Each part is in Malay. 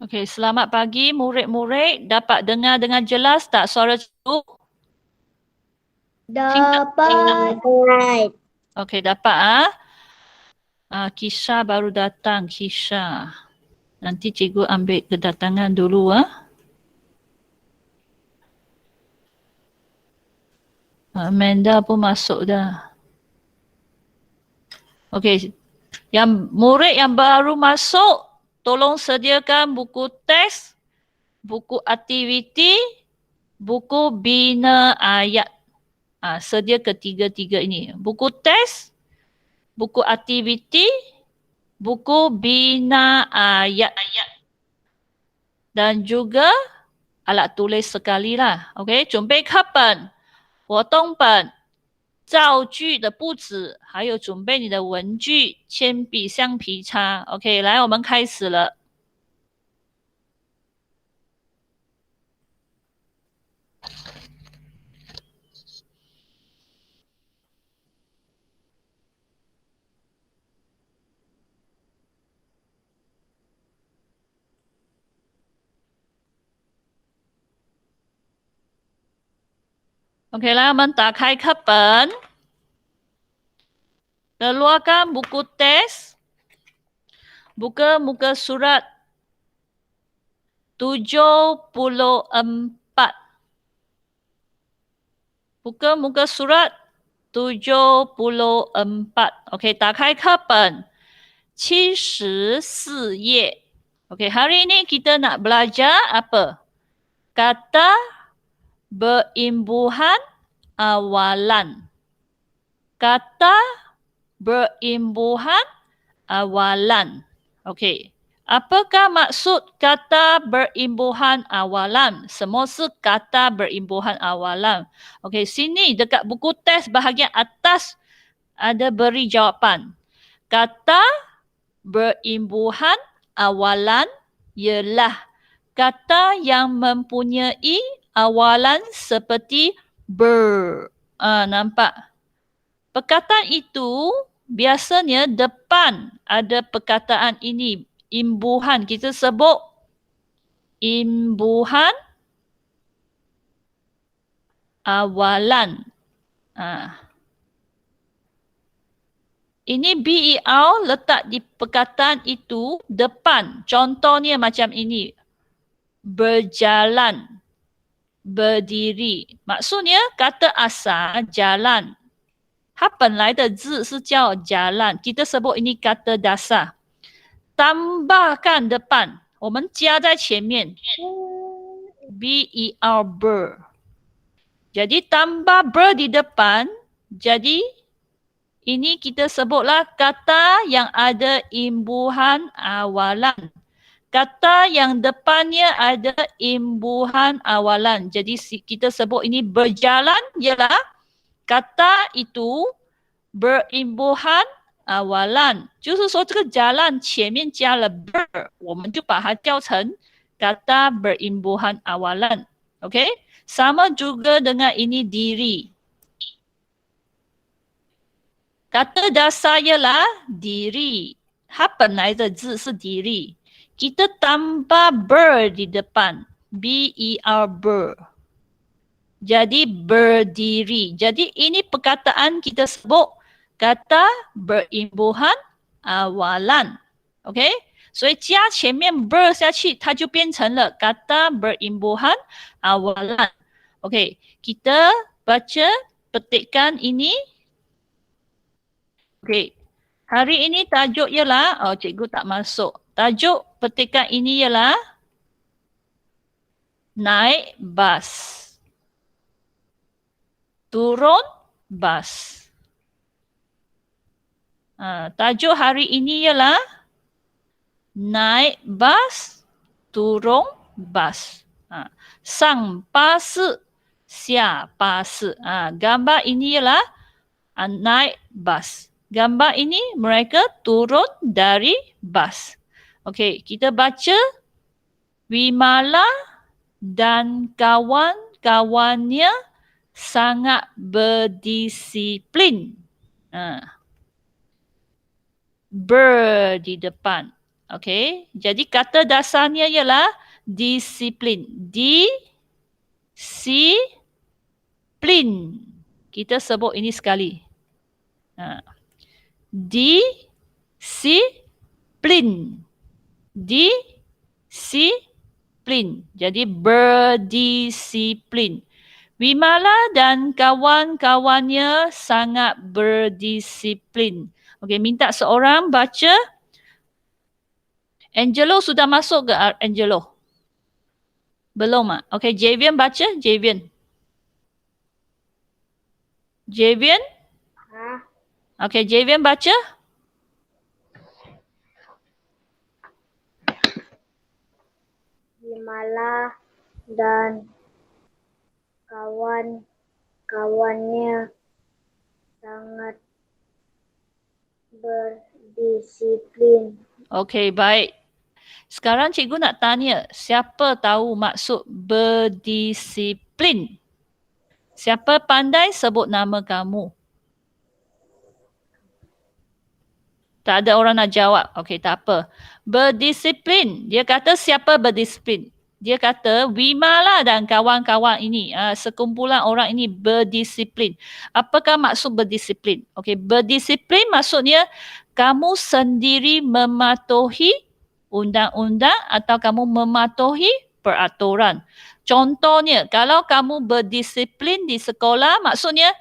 Okey, selamat pagi murid-murid. Dapat dengar dengan jelas tak suara cikgu? Dapat. Okey, dapat Kisha baru datang, Kisha. Nanti cikgu ambil kedatangan dulu Amanda pun masuk dah. Okey, yang murid yang baru masuk, tolong sediakan buku teks, buku aktiviti, buku bina ayat. Sedia ketiga-tiga ini. Buku teks, buku aktiviti, buku bina ayat. Dan juga alat tulis sekali lah. OK， 准备课本、活动本、造句的布子，还有准备你的文具、铅笔、橡皮擦。OK， 来，我们开始了。OK， 来，我们打开课本，keluarkan buku teks, buka muka surat 74. Buka muka surat 74. OK， 打开课本74页。OK， hari ini kita nak belajar apa? Kata berimbuhan awalan. Kata berimbuhan awalan. Okey. Apakah maksud kata berimbuhan awalan? Semua kata berimbuhan awalan. Okey, sini dekat buku teks bahagian atas ada beri jawapan. Kata berimbuhan awalan ialah kata yang mempunyai awalan seperti ber. Nampak? Perkataan itu biasanya depan ada perkataan ini. Imbuhan. Kita sebut imbuhan awalan. Ini BER letak di perkataan itu depan. Contohnya macam ini. Berjalan. Berdiri. Maksudnya kata asal jalan. 它本来的字是叫 jalan. Kita sebut ini kata dasar. Tambahkan depan. 我们加在前面. BER ber. Jadi tambah ber di depan. Jadi ini kita sebutlah kata yang ada imbuhan awalan. Kata yang depannya ada imbuhan awalan. Jadi kita sebut ini berjalan ialah kata itu berimbuhan awalan. 就是说这个 jalan 前面加了 ber， 我们就把它叫成 kata berimbuhan awalan. Okay? Sama juga dengan ini diri. Kata dasar ialah diri. 它本来的字是 diri. Kita tambah ber di depan. BER ber. Jadi berdiri. Jadi ini perkataan kita sebut kata berimbuhan awalan. OK？ 所以加前面 ber 下去，它就变成了 kata berimbuhan awalan. OK， kita baca petikkan ini. OK， hari ini tajuk ialah, cikgu tak masuk. Tajuk petikan ini ialah naik bas. Turun bas. Tajuk hari ini ialah naik bas, turun bas. Sang bas, xia bas. Gambar ini ialah naik bas. Gambar ini mereka turun dari bas. Okey, kita baca. Wimala dan kawan-kawannya sangat berdisiplin. Ber di depan. Okey, jadi kata dasarnya ialah disiplin. Disiplin. Kita sebut ini sekali. Disiplin. Disiplin. Jadi berdisiplin. Wimala dan kawan-kawannya sangat berdisiplin. Okey, minta seorang baca. Angelo sudah masuk ke Angelo? Belum ah? Okey, Javian baca. Javian. Javian? Okey, Javian baca. Wimala dan kawan-kawannya sangat berdisiplin. Okey, baik. Sekarang cikgu nak tanya, siapa tahu maksud berdisiplin? Siapa pandai sebut nama kamu? Tak ada orang nak jawab. Okey, tak apa. Berdisiplin. Dia kata siapa berdisiplin? Dia kata Wimala dan kawan-kawan ini, sekumpulan orang ini berdisiplin. Apakah maksud berdisiplin? Okey, berdisiplin maksudnya kamu sendiri mematuhi undang-undang atau kamu mematuhi peraturan. Contohnya, kalau kamu berdisiplin di sekolah, maksudnya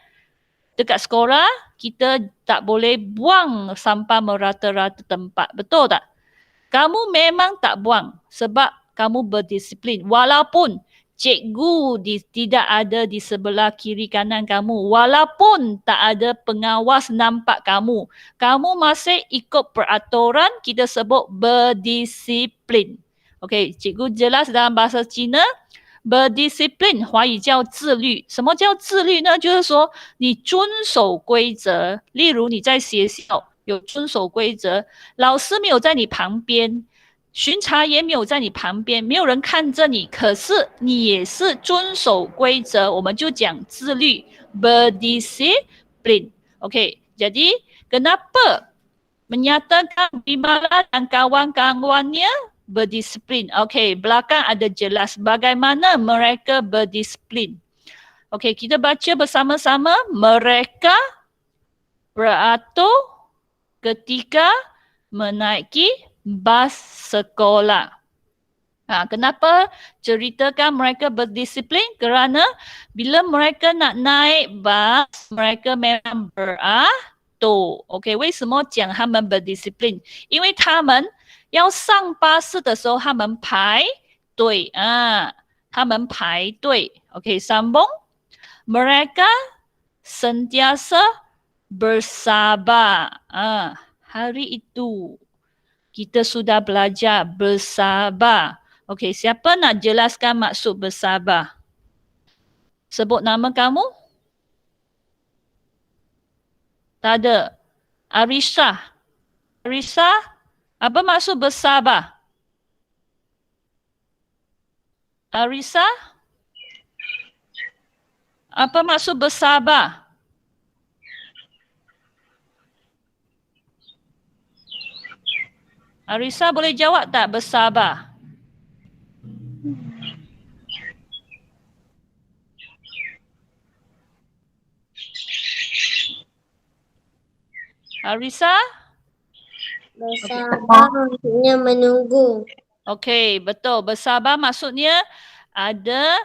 dekat sekolah kita tak boleh buang sampah merata-rata tempat. Betul tak? Kamu memang tak buang sebab kamu berdisiplin. Walaupun cikgu tidak ada di sebelah kiri kanan kamu. Walaupun tak ada pengawas nampak kamu. Kamu masih ikut peraturan, kita sebut berdisiplin. Okey, cikgu jelas dalam bahasa Cina. berdisiplin，华语叫自律。什么叫自律呢？就是说你遵守规则。例如你在学校有遵守规则，老师没有在你旁边，巡查员没有在你旁边，没有人看着你，可是你也是遵守规则，我们就讲自律 berdisiplin. Okey, jadi kenapa menyatakan Wimala dan kawan-kawannya berdisiplin? Okey, belakang ada jelas bagaimana mereka berdisiplin. Okey, kita baca bersama-sama. Mereka beratur ketika menaiki bas sekolah. Kenapa ceritakan mereka berdisiplin? Kerana bila mereka nak naik bas, mereka memang beratur. OK， 为什么讲他们berdisiplin？ 因为他们要上巴士的时候，他们排队他们排队。OK， sambung. Mereka sentiasa bersabar. Hari itu kita sudah belajar bersabar. Okey, siapa nak jelaskan maksud bersabar? Sebut nama kamu? Tak ada. Arisa. Arisa, apa maksud bersabar? Arisa? Apa maksud bersabar? Arisa boleh jawab tak bersabar? Arisa? Bersabar maksudnya menunggu. Okey, betul. Bersabar maksudnya ada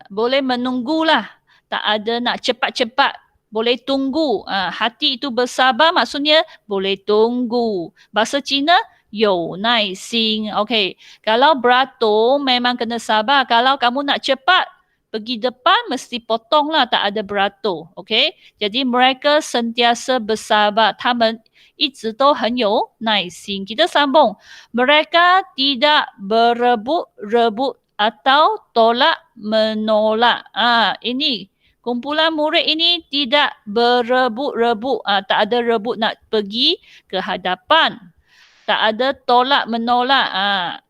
boleh menunggulah. Tak ada nak cepat-cepat. Boleh tunggu. Hati itu bersabar maksudnya boleh tunggu. Bahasa Cina, 有耐心. Okey, kalau beratur memang kena sabar. Kalau kamu nak cepat, pergi depan mesti potonglah, tak ada beratur. Okey, jadi mereka sentiasa bersabar. 他们一直都很有耐心. Kita sambung. Mereka tidak berebut-rebut atau tolak menolak. Ini kumpulan murid ini tidak berebut-rebut. Tak ada rebut nak pergi ke hadapan. Tak ada tolak menolak.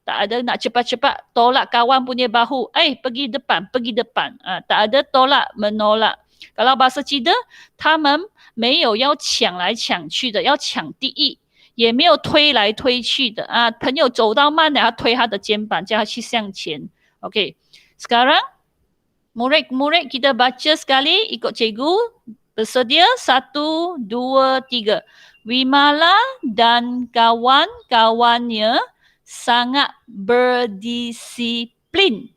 Tak ada nak cepat-cepat tolak kawan punya bahu. Pergi depan, pergi depan. Tak ada tolak menolak. Kalau bahasa Cina, 他们没有要抢来抢去的，要抢第一，也没有推来推去的啊。朋友走到慢了，他推他的肩膀，叫他去向前。Okey, sekarang murid-murid kita baca sekali ikut cikgu. Bersedia? 1, 2, 3. Wimala dan kawan-kawannya sangat berdisiplin.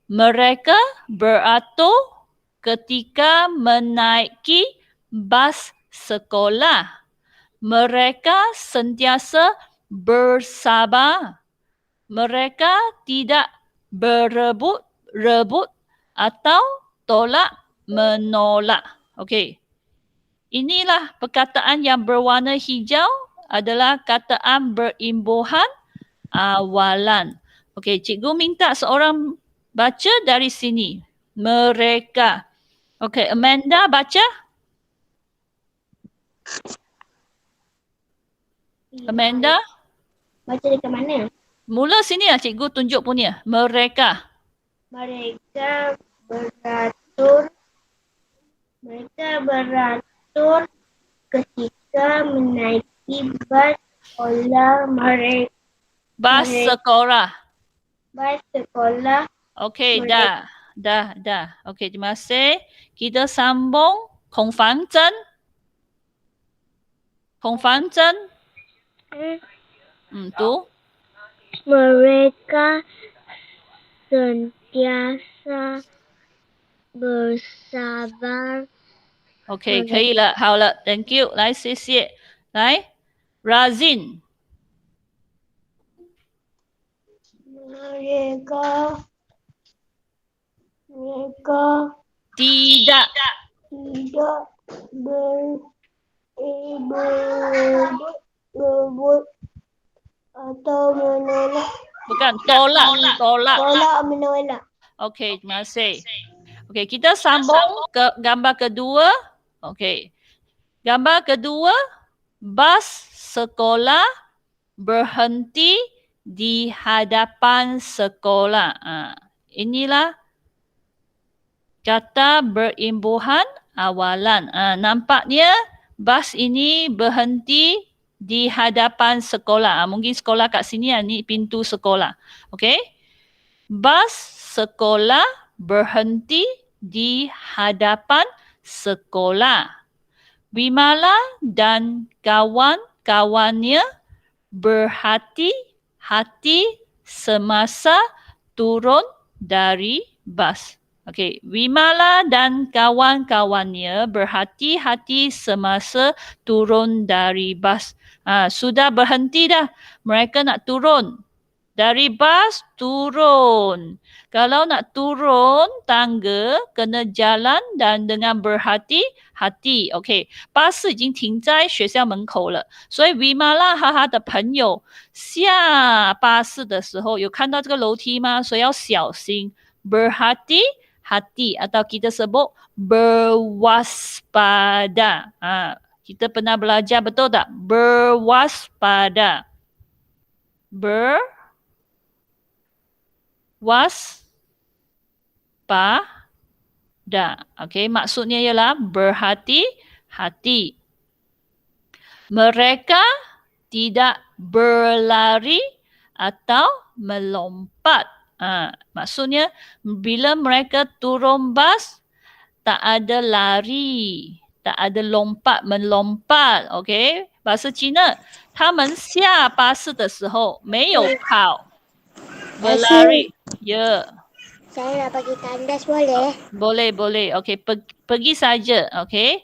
Mereka beratur ketika menaiki bas sekolah. Mereka sentiasa bersabar. Mereka tidak berebut-rebut atau tolak menolak. Okey. Inilah perkataan yang berwarna hijau adalah kataan berimbuhan awalan. Okey, cikgu minta seorang baca dari sini. Mereka. Okey, Amanda baca. Amanda, Baca dekat mana? mula sini lah cikgu tunjuk punya. Mereka. Mereka beratur ketika menaiki bas sekolah mereka. Bas sekolah. Bas sekolah Okey, mereka. dah. Okey, terima kasih. Kita sambung. Kong Fang Zhen. Tu. Mereka sentiasa bersabar. ，OK，可以了，好了，Thank you，来，谢谢，来，Razin， Mereka tidak， tidak berebut atau menolak. bukan tolak. Tolak menolak. OK，terima kasih. OK，kita sambung ke gambar kedua. OK，gambar kedua, bas sekolah berhenti di hadapan sekolah. Inilah kata berimbuhan awalan. Nampaknya bas ini berhenti di hadapan sekolah. Mungkin sekolah kat sini, ni pintu sekolah. Okey. Bas sekolah berhenti di hadapan sekolah. Wimala dan kawan-kawannya berhati-hati semasa turun dari bas. Okey, Wimala dan kawan-kawannya berhati-hati semasa turun dari bas. Sudah berhenti dah. Mereka nak turun. Dari bas, turun. Kalau nak turun tangga, kena jalan dan dengan berhati-hati. OK， 巴士已经停在学校门口了，所以 Wimala 和他的朋友下巴士的时候，有看到这个楼梯吗？所以要小心。Berhati-hati atau kita sebut berwaspada. Kita pernah belajar betul tak? Berwaspada. Berwaspada. Okey, maksudnya ialah berhati-hati. Mereka tidak berlari atau melompat. Maksudnya bila mereka turun bas, tak ada lari, tak ada lompat melompat. Okey, bahasa Cina, 他们下巴士的时候没有跑 berlari. Ya. Saya nak bagi tandas boleh? Boleh. Okey, pergi saja. Okey.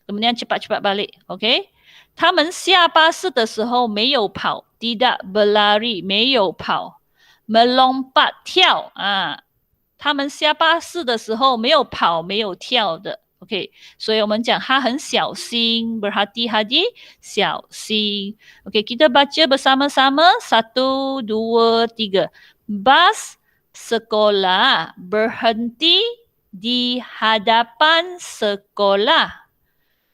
Kemudian cepat-cepat balik. Okey. 他们下巴士的时候没有跑 tidak berlari 没有跑 melompat 跳他们下巴士的时候没有跑没有跳的 OK， 所以我们讲他很小心 berhati-hati 小心 OK， kita baca bersama-sama 1, 2, 3 bas sekolah berhenti di hadapan sekolah.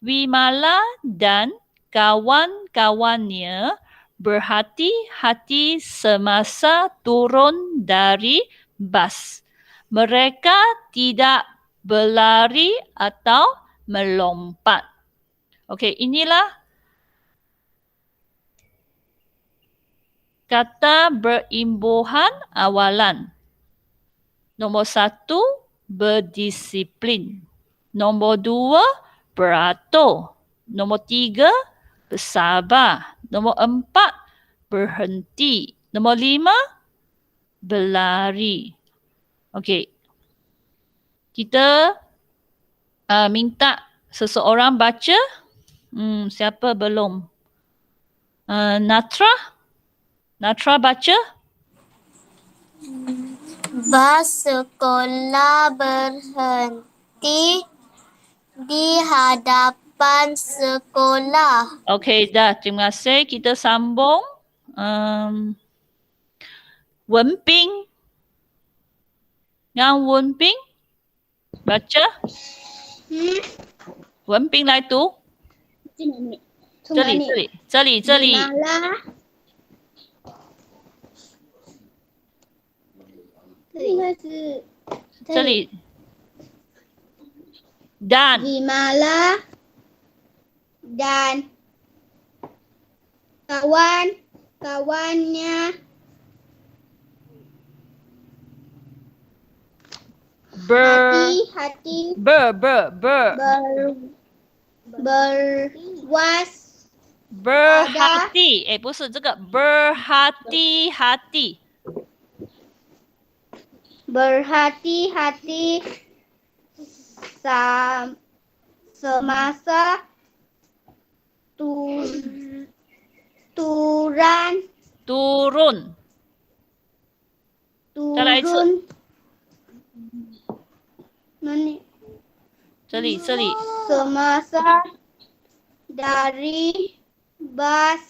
Wimala dan kawan-kawannya berhati-hati semasa turun dari bas. Mereka tidak berlari atau melompat. Okey, inilah kata berimbuhan awalan. Nombor 1, berdisiplin. Nombor 2, beratur. Nombor 3, bersabar. Nombor 4, berhenti. Nombor 5, berlari. Okey. Kita minta seseorang baca. Siapa belum? Natra? Natra baca? Bas sekolah berhenti di hadapan sekolah. Okey, dah. Terima kasih. Kita sambung. Wenping. Yang Wenping. Baca. Wenping来读。这里。应该是这里。Dan. Gimana dan kawan-kawannya hati-hati berhati. 不是这个 berhati-hati. Berhati-hati semasa turun. 再来一次。这里。Semasa dari bus.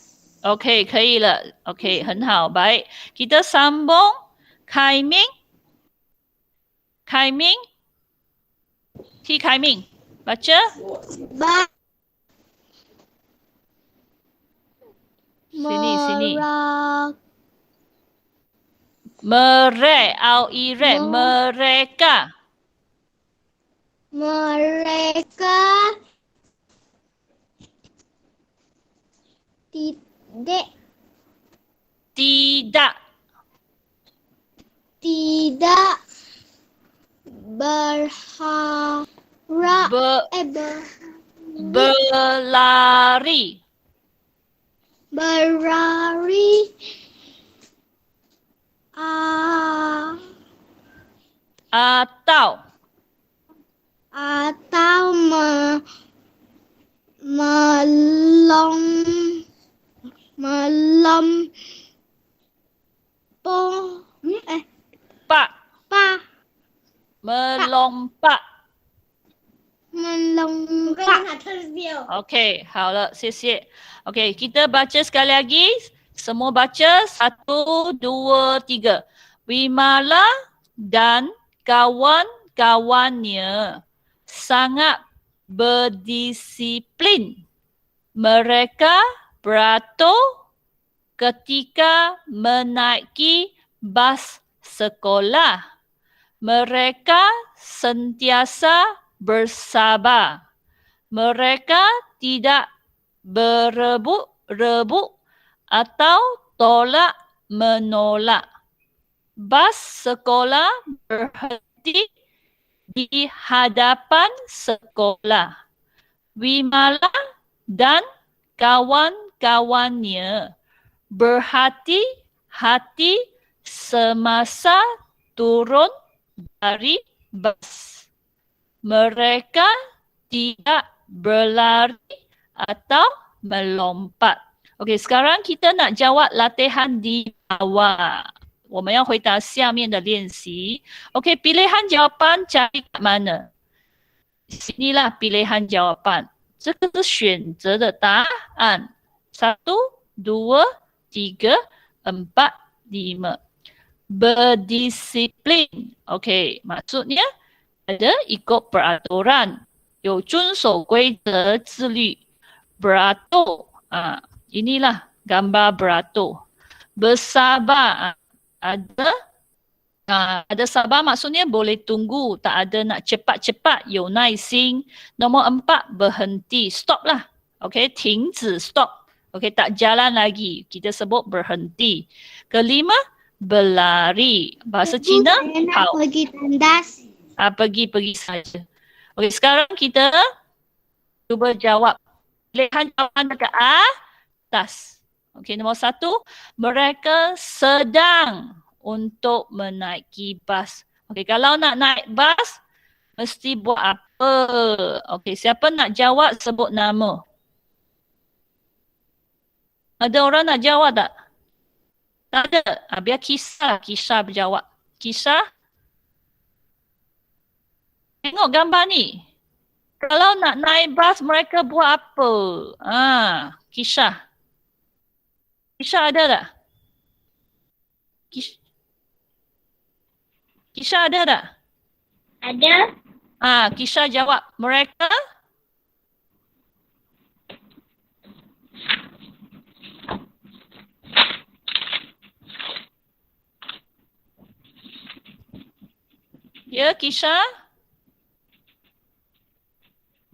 Okey, 可以了。Okey, 很好。Baik. Kita sambung. Khai Ming. T. Khai Ming. Baca. Sini. Mereka. Tidak berlari. Atau melompat. Okey, 好了，谢谢。Okey, kita baca sekali lagi. Semua baca 1, 2, 3. Wimala dan kawan-kawannya sangat berdisiplin. Mereka beratur ketika menaiki bas sekolah. Mereka sentiasa bersabar. Mereka tidak berebut-rebut atau tolak menolak. Bas sekolah berhenti di hadapan sekolah. Wimala dan kawan-kawannya berhati-hati semasa turun dari bas. Mereka tidak berlari atau melompat. Okey, sekarang kita nak jawab latihan di bawah. 我们要回答下面的练习。Okey, pilihan jawapan cari kat mana? Sinilah pilihan jawapan. 这个是选择的答案。1, 2, 3, 4, 5. Berdisiplin. Okey, maksudnya ada ikut peraturan. 有遵守规则自律。Beratur. Inilah gambar beratur. Bersabar. Ada sabar maksudnya boleh tunggu, tak ada nak cepat-cepat, 有耐心. Nombor 4, berhenti. Stop lah. Okey, 停止 stop. Okey, tak jalan lagi. Kita sebut berhenti. Kelima, berlari. Bahasa Cina, Saya nak跑. pergi tandas. Pergi saja. Okey, sekarang kita cuba jawab. Pilihan jawapan dekat atas. Okey, nombor 1, mereka sedang untuk menaiki bas. Okey, kalau nak naik bas, mesti buat apa? Okey, siapa nak jawab sebut nama. Ada orang nak jawab tak? Tak ada. Biar Kisah berjawab. Kisah? Tengok gambar ni. Kalau nak naik bas, mereka buat apa? Kisah. Kisah ada tak? Kisah ada tak? Ada. Kisah jawab. Mereka? Ya, Kisah?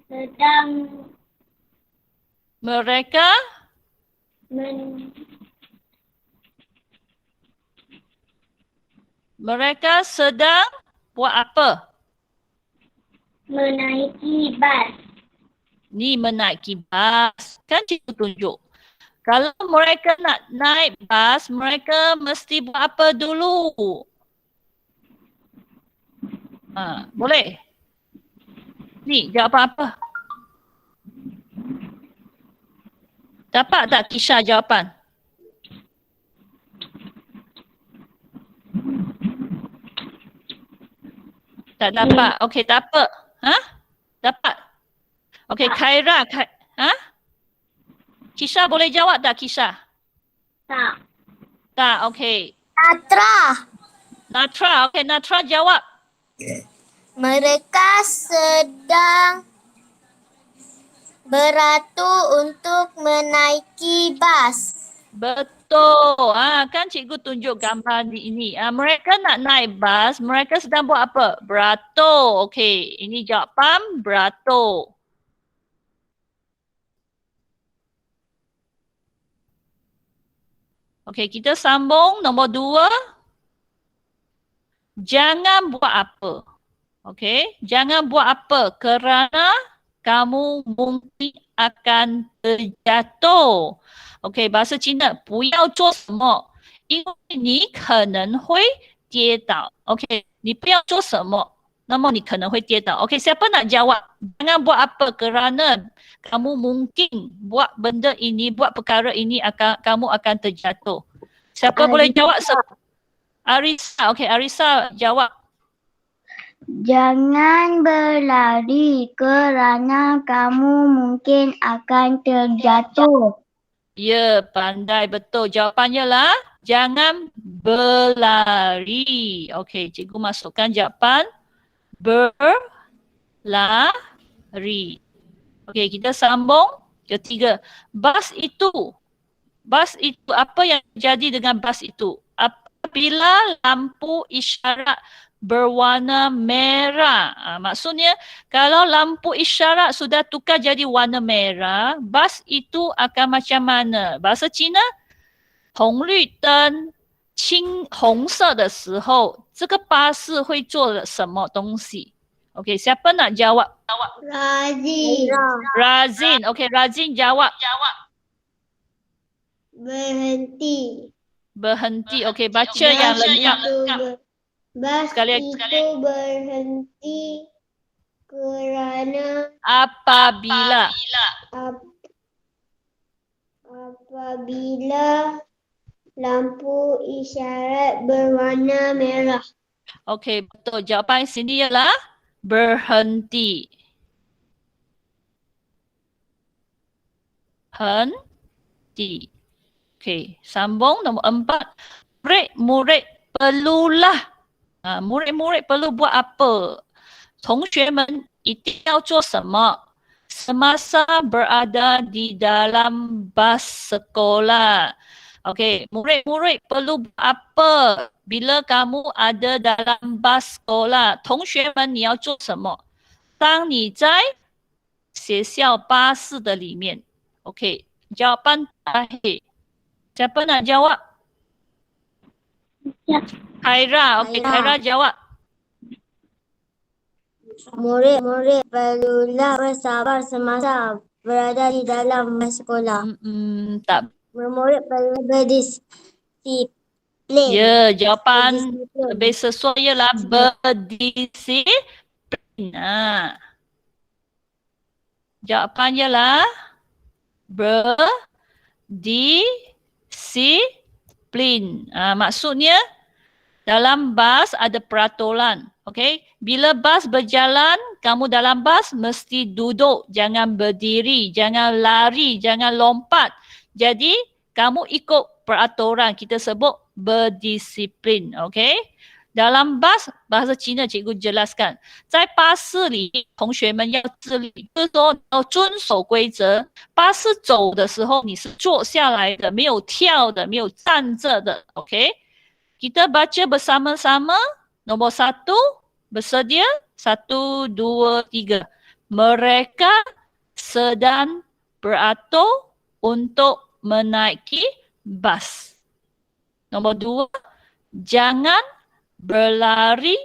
Sedang Mereka? Mereka sedang buat apa? menaiki bas. Ni menaiki bas. Kan cikgu tunjuk. Kalau mereka nak naik bas, mereka mesti buat apa dulu? Boleh? Ni, jawapan apa? Dapat tak Kisah jawapan? Tak dapat. Okey, tak apa. Dapat. Okey, Khaira. Kisah boleh jawab tak Kisah? Tak. Tak, okey. Natra. Okey, Natra jawab. Mereka sedang beratur untuk menaiki bas. Betul. Kan cikgu tunjuk gambar di ini. Mereka nak naik bas, mereka sedang buat apa? Beratur. Okey, ini jawapan beratur. Okey, kita sambung nombor 2. Jangan buat apa. Okey, jangan buat apa kerana kamu mungkin akan terjatuh. OK， bahasa Cina 不要做什么，因为你可能会跌倒。OK， 你不要做什么，那么你可能会跌倒。OK， siapa nak jawab? Jangan buat apa kerana kamu mungkin buat benda ini, buat perkara ini kamu akan terjatuh. Siapa boleh jawab? Arisa. OK, Arisa jawab. Jangan berlari kerana kamu mungkin akan terjatuh. Ya, pandai betul. Jawapannya lah jangan berlari. Okey, cikgu masukkan jawapan berlari. Okey, kita sambung ketiga. Bas itu apa yang terjadi dengan bas itu? Apabila lampu isyarat berwarna merah. Maksudnya kalau lampu isyarat sudah tukar jadi warna merah, bas itu akan macam mana? Bahasa Cina, 红绿灯红色的时候，这个巴士会做什么东西？ Okey, siapa nak jawab? Razin. Okey, Razin jawab. Berhenti. Okey, baca yang lengkap. Bas Sekali- itu berhenti kerana Apabila lampu isyarat berwarna merah. Okey, betul. Jawapan sini ialah berhenti. Henti. Okey, sambung nombor 4. Murid-murid perlulah. Murid-murid perlu buat apa? 同学们一定要做什么 semasa berada di dalam bas sekolah? Okey, murid-murid perlu buat apa bila kamu ada dalam bas sekolah? 同学们你要做什么？当你在学校巴士的里面。OK， jawapan terakhir. Siapa nak jawab? Khaira. Okey, Khaira jawab. Murid-murid perlulah bersabar semasa berada di dalam sekolah. Tak. Murid perlu berdisiplin. Ya, jawapan lebih sesuai ialah berdisiplin. Jawapan ialah berdisiplin. Maksudnya dalam bas ada peraturan. Okey, bila bas berjalan, kamu dalam bas mesti duduk, jangan berdiri, jangan lari, jangan lompat. Jadi kamu ikut peraturan, kita sebut berdisiplin. Okey, dalam bas bahasa Cina cikgu jelaskan, 在巴士里同学们要自律，就是说要遵守规则。巴士走的时候你是坐下来的，没有跳的，没有站着的。okey, kita baca bersama-sama. Nombor 1, bersedia? 1, 2, 3. Mereka sedang beratur untuk menaiki bas. Nombor 2, jangan berlari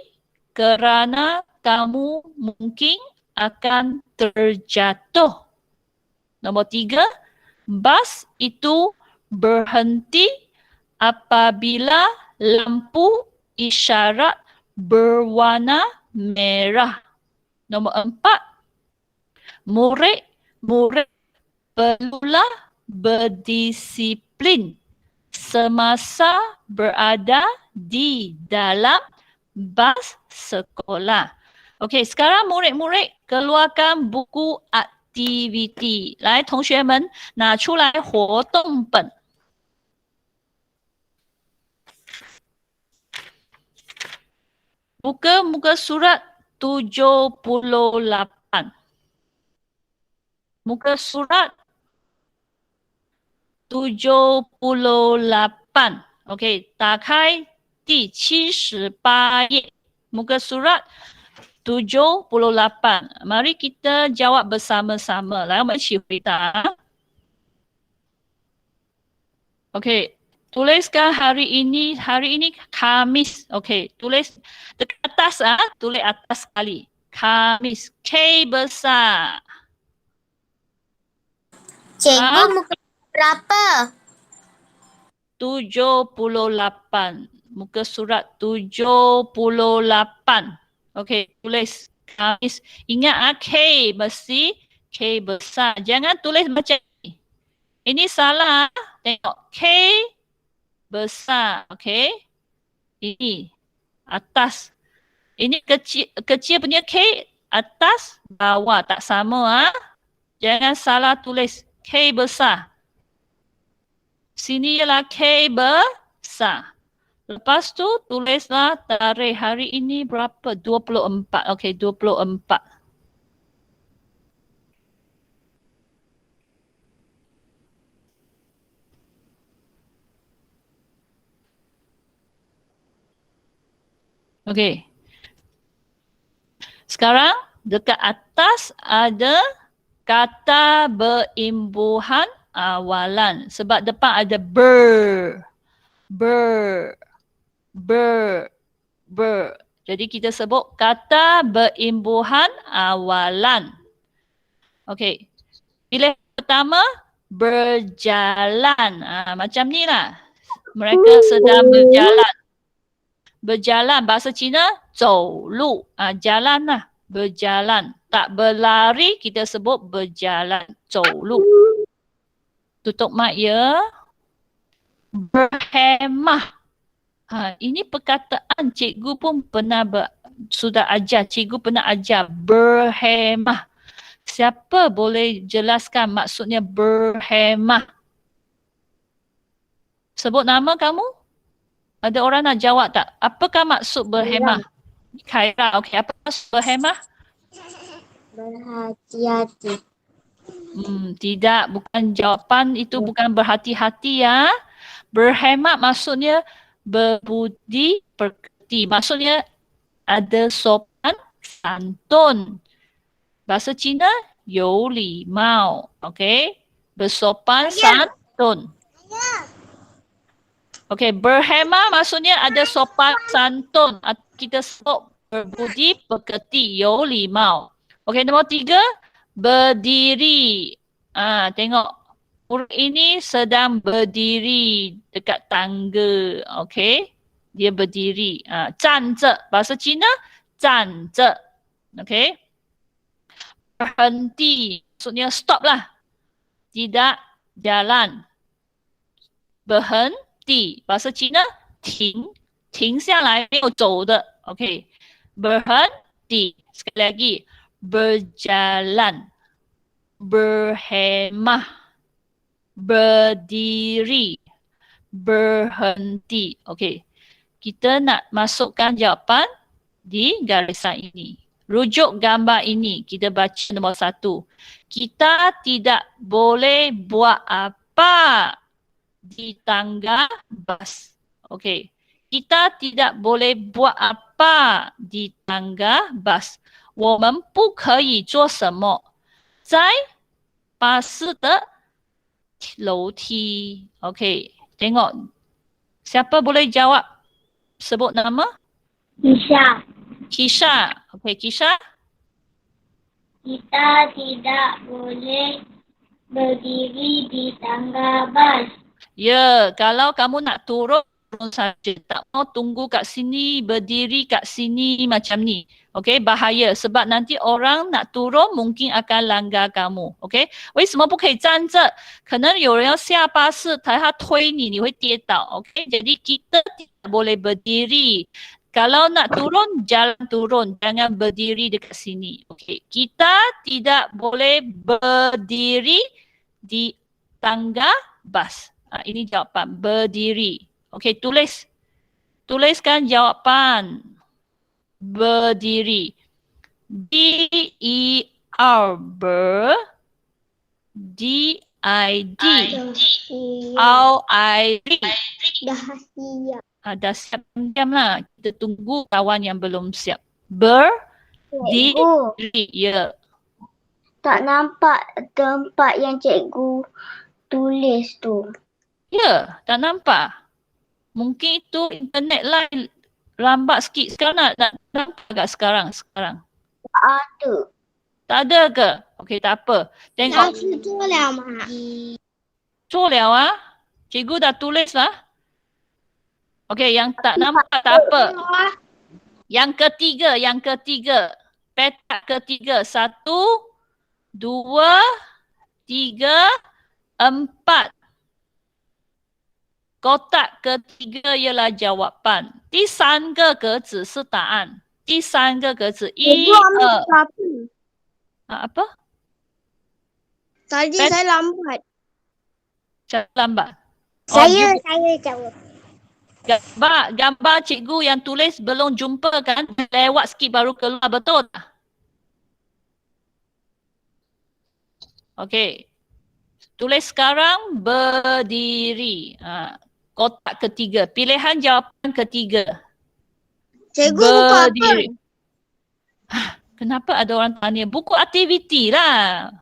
kerana kamu mungkin akan terjatuh. Nombor 3, bas itu berhenti apabila lampu isyarat berwarna merah. Nombor 4, murid perlulah berdisiplin semasa berada di dalam bas sekolah. Okey, sekarang murid-murid keluarkan buku aktiviti. 来，同学们拿出来活动本。Buka muka surat 78. Muka surat 78. Okey, 打开第78页. Muka surat 78. Mari kita jawab bersama-sama. 来，我们一起回答。Okey, tuliskan hari ini Khamis. Okey, tulis dekat atas tulis atas sekali. Khamis, K besar. Cikgu, muka berapa? 78. Muka surat 78. Okey, tulis Khamis. Ingat K mesti K besar. Jangan tulis macam ni. Ini salah. Tengok K besar. Okey. Ini atas. Ini kecil punya K, atas bawah tak sama. Jangan salah tulis K besar. Sini ialah K besar. Lepas tu tulislah tarikh hari ini berapa? 24. Okey, 24. Okey. Sekarang dekat atas ada kata berimbuhan awalan. Sebab depan ada ber. Jadi kita sebut kata berimbuhan awalan. Okey. Pilih pertama, berjalan. Macam ni lah. Mereka sedang berjalan. Berjalan, bahasa Cina, 走路. Jalan lah, berjalan. Tak berlari, kita sebut berjalan, 走路. Tutup mic ya. Berhemah. Ini perkataan cikgu pun pernah sudah ajar. Cikgu pernah ajar berhemah. Siapa boleh jelaskan maksudnya berhemah? Sebut nama kamu. Ada orang nak jawab tak? Apakah maksud berhemah? Khaira, okey. Apa maksud berhemah? Berhati-hati. Tidak, bukan jawapan itu bukan berhati-hati ya. Berhemat maksudnya berbudi pekerti. Maksudnya ada sopan santun. Bahasa Cina, 有礼貌. Okey. Bersopan santun. Okey, berhemah maksudnya ada sopan santun. Kita sebut berbudi pekerti,有礼貌. Okey, nombor 3, berdiri. Tengok. Murid ini sedang berdiri dekat tangga. Okey, dia berdiri. 站着. Bahasa Cina, 站着. Okey. Berhenti. Maksudnya stop lah. Tidak jalan. Berhenti. Bahasa Cina, 停. 停下来，没有走的。OK. Berhenti. Sekali lagi. Berjalan. Berhemah. Berdiri. Berhenti. OK. Kita nak masukkan jawapan di garisan ini. Rujuk gambar ini. Kita baca nombor 1. Kita tidak boleh buat apa di tangga bas. Okey. Kita tidak boleh buat apa di tangga bas. 我们不可以做什么在巴士的楼梯. Okey. Tengok. Siapa boleh jawab? Sebut nama? Kisha. Kisha. Okey, Kisha. Kita tidak boleh berdiri di tangga bas. Ya, kalau kamu nak turun, turun saja. Tak mau tunggu kat sini, berdiri kat sini macam ni. Okey, bahaya. Sebab nanti orang nak turun mungkin akan langgar kamu. Okey, 为什么不可以站着？可能有人要下巴士，他推你，你会跌倒。Okey, jadi kita tidak boleh berdiri. Kalau nak turun, jalan turun. Jangan berdiri dekat sini. Okey, kita tidak boleh berdiri di tangga bas. Ini jawapan. Berdiri. Okey, tulis. Tuliskan jawapan. Berdiri. B-E-R. Ber. D-I-D. R-I-D. Dahsia. Dah siap diam lah. Kita tunggu kawan yang belum siap. Berdiri. Ya. Tak nampak tempat yang cikgu tulis tu. Ya, tak nampak. Mungkin itu internet lain lambat sikit. Sekarang nak nampak tak sekarang? Tak ada. Tak ada ke? Okey, tak apa. Tengok. 做了吗？做了啊. Cikgu dah tulis lah. Okey, yang tak nampak tak apa. Yang ketiga. Petak ketiga. 1, 2, 3, 4. Kotak ketiga ialah jawapan. 第三个格子是答案。第三个格子1, 2. Apa? Tadi saya lambat. Saya lambat. Saya jawab. Gambar cikgu yang tulis belum jumpa kan? Lewat sikit baru keluar, betul tak? Okey. Tulis sekarang berdiri. Kotak ketiga. Pilihan jawapan ketiga. Cikgu buka apa? Berdiri. Kenapa ada orang tanya? Buku aktiviti lah.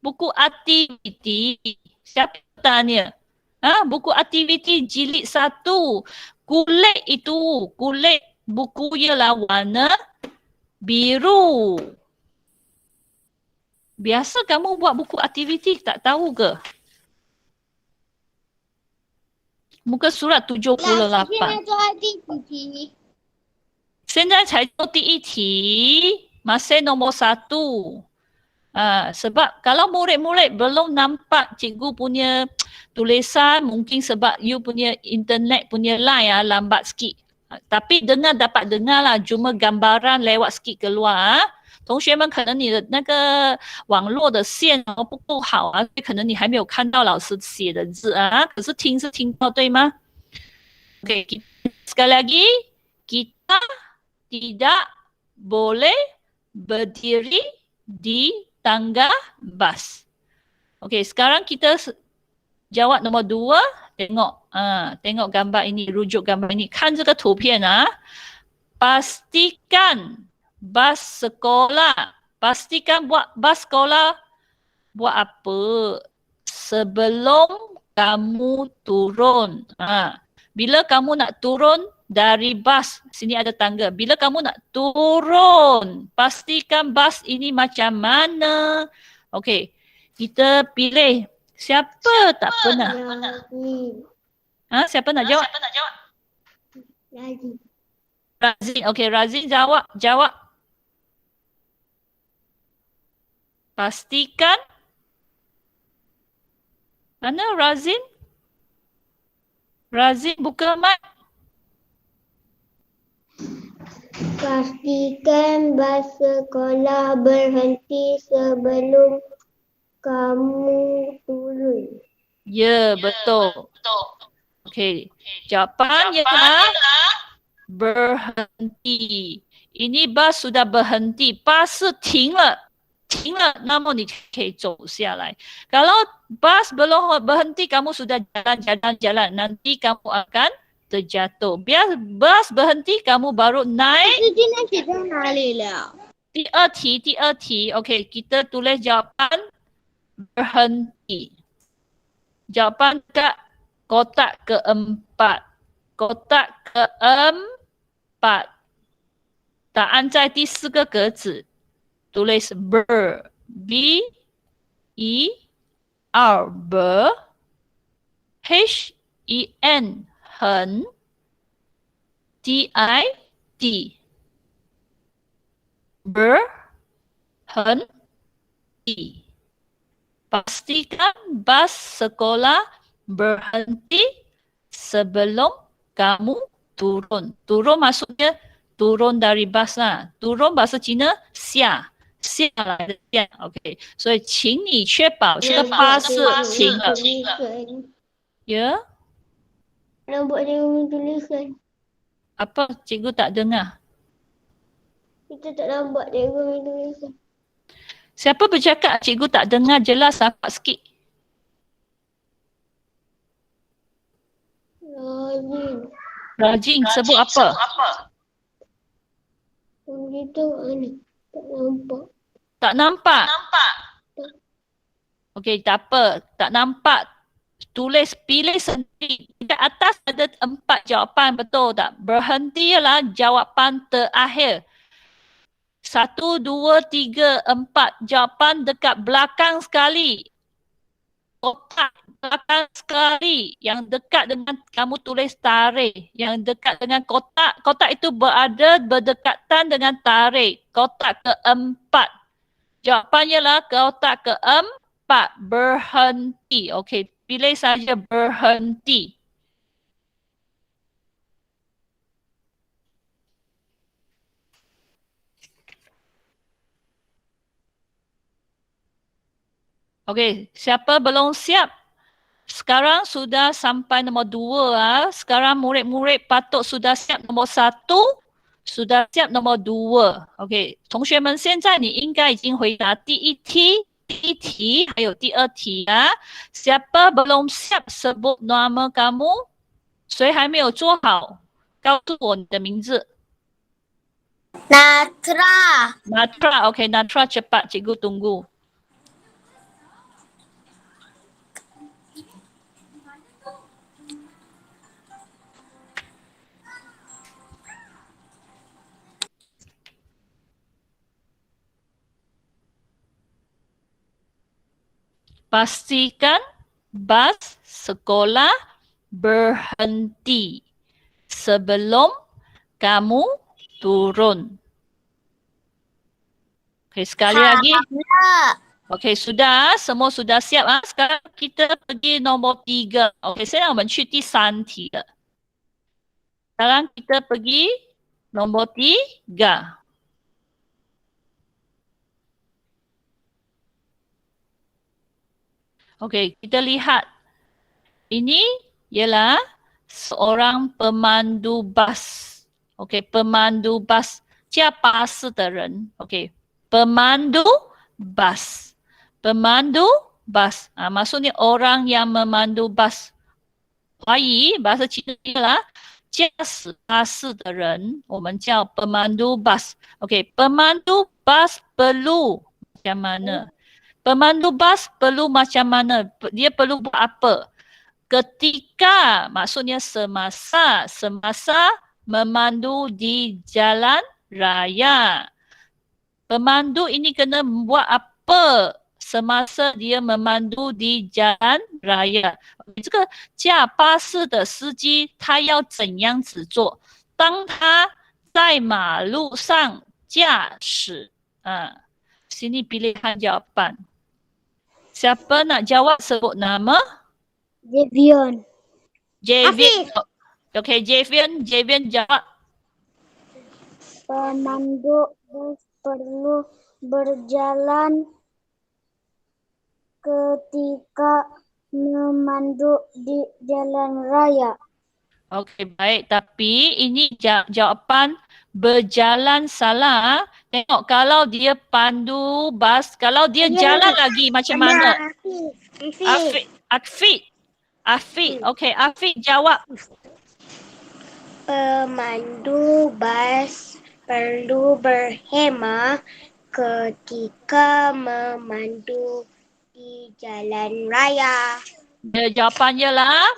Buku aktiviti. Siapa tanya? Buku aktiviti jilid 1. Kulit itu. Kulit buku ialah warna biru. Biasa kamu buat buku aktiviti tak tahu ke? Muka surat 78. 现在才做第一题. Masih nombor 1. Sebab kalau murid-murid belum nampak cikgu punya tulisan, mungkin sebab you punya internet punya line lambat sikit. Tapi dapat dengar lah, cuma gambaran lewat sikit keluar. 同学们可能你的那个网络的线不够好啊，可能你还没有看到老师写的字啊，可是听是听到，对吗？ Okey, sekali lagi, kita tidak boleh berdiri di tangga bas. Okey, sekarang kita jawab nombor 2. Tengok gambar ini, rujuk gambar ini. 看这个图片啊. Pastikan bas sekolah. Pastikan buat bas sekolah buat apa? sebelum kamu turun. Bila kamu nak turun dari bas, sini ada tangga. Bila kamu nak turun, pastikan bas ini macam mana. Okey, kita pilih. Siapa tak pernah? Siapa nak jawab? Razin. Okey, Razin jawab. Pastikan. Mana Razin? Razin buka mic. Pastikan bas sekolah berhenti sebelum kamu turun. Ya, betul. Okey. Jawapan ialah berhenti. Ini bas sudah berhenti. Bas 是停了。停了，那么你可以走下来。Kalau bas belum berhenti, kamu sudah jalan. Nanti kamu akan terjatuh. Biar bas berhenti, kamu baru naik. 今天写在哪里了？第二题 Okey, kita tulis jawapan berhenti. Jawapan dekat kotak keempat. Kotak keempat. 答案在第四个格子。tulis ber, B E R ber, H E N 很 T I D berhenti. Pastikan bas sekolah berhenti sebelum kamu turun. Turun maksudnya turun dari bas lah. Turun bahasa Cina 下来的下 OK， 所以请你确保这个巴士停了。Ya? Nampak dia tulisan. Apa? Cikgu tak dengar. Kita tak nampak dia tulisan. Siapa bercakap cikgu tak dengar jelas, nampak sikit. Rajin sebut apa? Itu mana? Tak nampak. Tak nampak? Okey, tak apa. Tak nampak. Tulis, pilih sendiri. Di atas ada 4 jawapan, betul tak? Berhenti ialah jawapan terakhir. 1, 2, 3, 4. Jawapan dekat belakang sekali. Kotak belakang sekali. Yang dekat dengan kamu tulis tarikh. Yang dekat dengan kotak. Kotak itu berdekatan dengan tarikh. Kotak keempat. Jawapannya lah kotak keempat. Berhenti. Okey, pilih saja berhenti. Okey, siapa belum siap? Sekarang sudah sampai nombor 2. Sekarang murid-murid patut sudah siap nombor 1, sudah siap nombor 2. Okey, 同学们现在你应该已经回答第一题还有第二题啊。Siapa belum siap sebut nama kamu? 谁还没有做好？告诉我你的名字。Natra. Natra, okey, Natra cepat, cikgu tunggu. Pastikan bas sekolah berhenti sebelum kamu turun. Okey, sekali lagi. Okey, sudah. Semua sudah siap. Sekarang kita pergi nombor 3. Okey, sekarang kita pergi di 3题了. Sekarang kita pergi nombor 3. Okey, kita lihat. Ini ialah seorang pemandu bas. Okey, pemandu bas. 驾巴士的人. Okey, pemandu bas. Pemandu bas. Maksudnya orang yang memandu bas. 华语 bahasa Cina ialah 驾驶巴士的人. 我们叫 pemandu bas. Okey, pemandu bas perlu macam mana? Pemandu bas perlu macam mana? Dia perlu buat apa? Ketika, maksudnya semasa. Semasa memandu di jalan raya. Pemandu ini kena buat apa semasa dia memandu di jalan raya？这个驾巴士的司机他要怎样子做？当他在马路上驾驶，sini pilihan jawapan. Siapa nak jawab sebut nama? Javion. Javian. Okey, Javian jawab. Pemandu bus perlu berjalan ketika memandu di jalan raya. Okey, baik. Tapi ini jawapan berjalan salah. Tengok kalau dia pandu bas, kalau dia jalan lagi macam mana? Afiq. Okey, Afiq jawab. Pemandu bas perlu berhemah ketika memandu di jalan raya. Jawapannya lah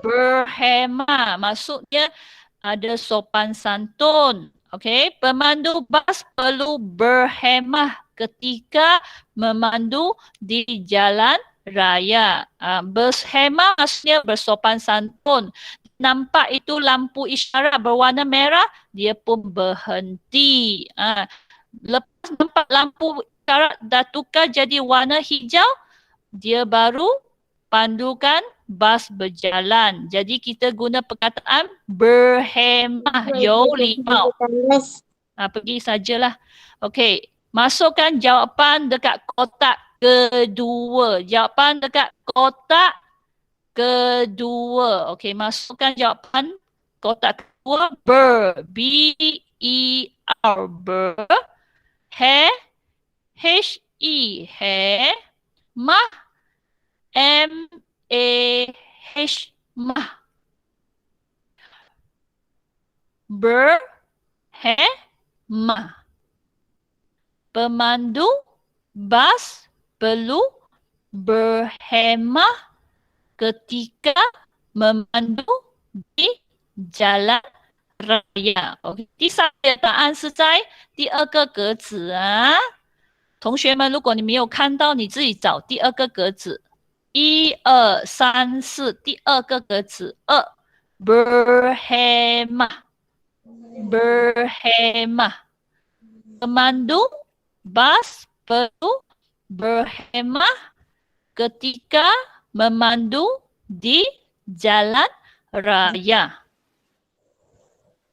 berhemah. Maksudnya ada sopan santun. Okey, pemandu bas perlu berhemah ketika memandu di jalan raya. Berhemah maksudnya bersopan santun. Nampak itu lampu isyarat berwarna merah, dia pun berhenti. Lepas nampak lampu isyarat dah tukar jadi warna hijau, dia baru pandukan bas berjalan. Jadi kita guna perkataan berhemah. Yo limau. Pergi sajalah. Okey. Masukkan jawapan dekat kotak kedua. Jawapan dekat kotak kedua. Okey. Masukkan jawapan kotak kedua. Ber. B-E-R. Ber. He. H-E. He. Mah. M-A-H. Mah. Berhemah. Pemandu bas perlu berhemah ketika memandu di jalan raya. OK， 第三个答案是在第二个格子啊。同学们，如果你没有看到，你自己找第二个格子。1、2、3、4，第二个格子2。Berhemah. Berhemah. Pemandu bas perlu berhemah ketika memandu di jalan raya.